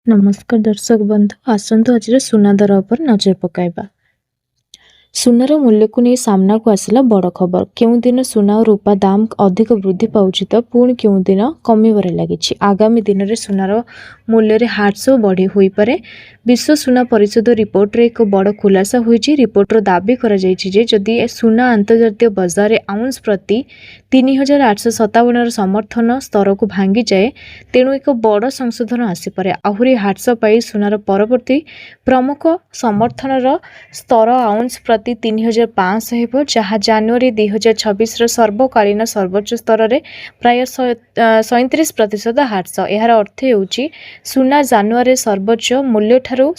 नमस्कार दर्शक बंधु आसतु आज सुना दर पर नजर पकाइबा। सुनार मूल्य को नहीं सामना को आसला बड़ खबर। क्यों दिन सुना और रूपा दाम अधिक वृद्धि पाउछि तो पुणी क्यों दिन कमिबारे लागिछि। आगामी दिन में सुनार मूल्य रे ह्रास बढ़ी होई पारे। विश्व सुना परिषद रिपोर्ट रे एक बड़ खुलासा होईछि। रिपोर्टर दाबी करा जायछि जे जदि सुना अंतर्जातीय बजार रे आउंस प्रति 3857 समर्थन स्तर को भांगी जाए तेणु एक बड़ संशोधन आसीपे। आहुरी ह्रास पाई सुनार परवर्ती प्रमुख समर्थन स्तर आउंस प्रति 3500 हेब, जहाँ जनवरी 2026 सर्वकालीन सर्वोच्च स्तर में प्राय 37% ह्रास। यार अर्थ होउछि सुना जनवरी सर्वोच्च मूल्य ठारू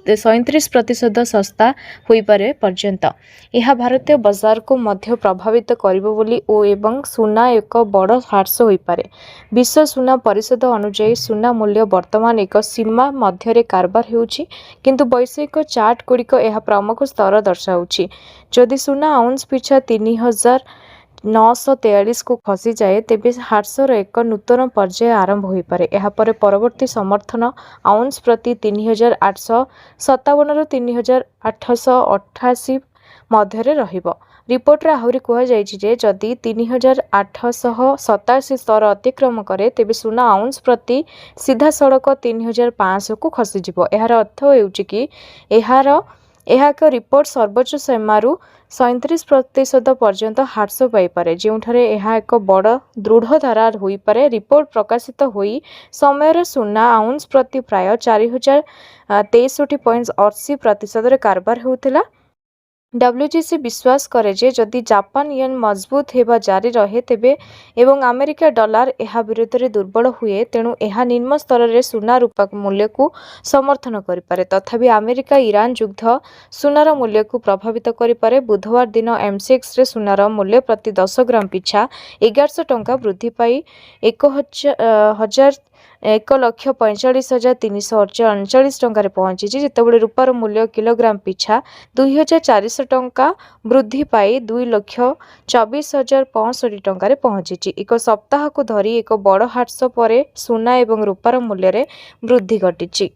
37% सस्ता होई पारे पर्यंत। यह भारतीय बाजार को मध्य प्रभावित करिबो बोली ओ एवं सुना एक बड़ ह्रास होई पारे। विश्व सुना परिषद अनुसार सुना मूल्य वर्तमान एक सीमा मध्य कारबार होउछि, किंतु वैश्विक चार्ट गुड़िक यह प्रमुख स्तर दर्शाउछि। जदि सुना आउंस पिछा 3943 को खसी जाए तेबे ह्रासर एक नूतन पर्याय आरंभ होई पारे। यह परे परवर्ती समर्थन आउंस प्रति 3857 रु 3888 मध्य रहिबो। रिपोर्ट रे आहुरी कहा जायछि जे जदि 3887 स्तर अतिक्रम करे तेबे सुना आउंस प्रति सीधा सड़क 3500 को खसीजिबो। यार अर्थ हेउछि कि यह एक रिपोर्ट सर्वोच्च सीमारू 37% पर्यंत ह्रास पाइपे, जोठारे यह एक बड़ दृढ़ धारा होई पारे। रिपोर्ट प्रकाशित होई समय सुना आउंस प्रति प्राय 4063.80% कारबार होउथिला। WGC विश्वास करे जे जदि जापान येन मजबूत हेबा जारी रहे तेबे एवं अमेरिका डॉलर एहा विरुद्ध रे दुर्बल हुए तेणु एहा निम्न स्तर रे सुना रूपा मूल्य को समर्थन करि पारे। तथापि अमेरिका ईरान युद्ध सुनार मूल्य को प्रभावित करि पारे। बुधवार दिन MCX रे सुनार मूल्य प्रति 10 ग्राम पिछा 1100 टंका वृद्धि पाई 1,45,339 टंकार पहुंची, जितेबाला रूपार मूल्य किलोग्राम पिछा 2400 टंका वृद्धि पाई 2,24,065 टंकार पहुंची। एक सप्ताह को धरी एक बड़ ह्रास पर सुना एवं रूपार मूल्य रे वृद्धि घटिछि।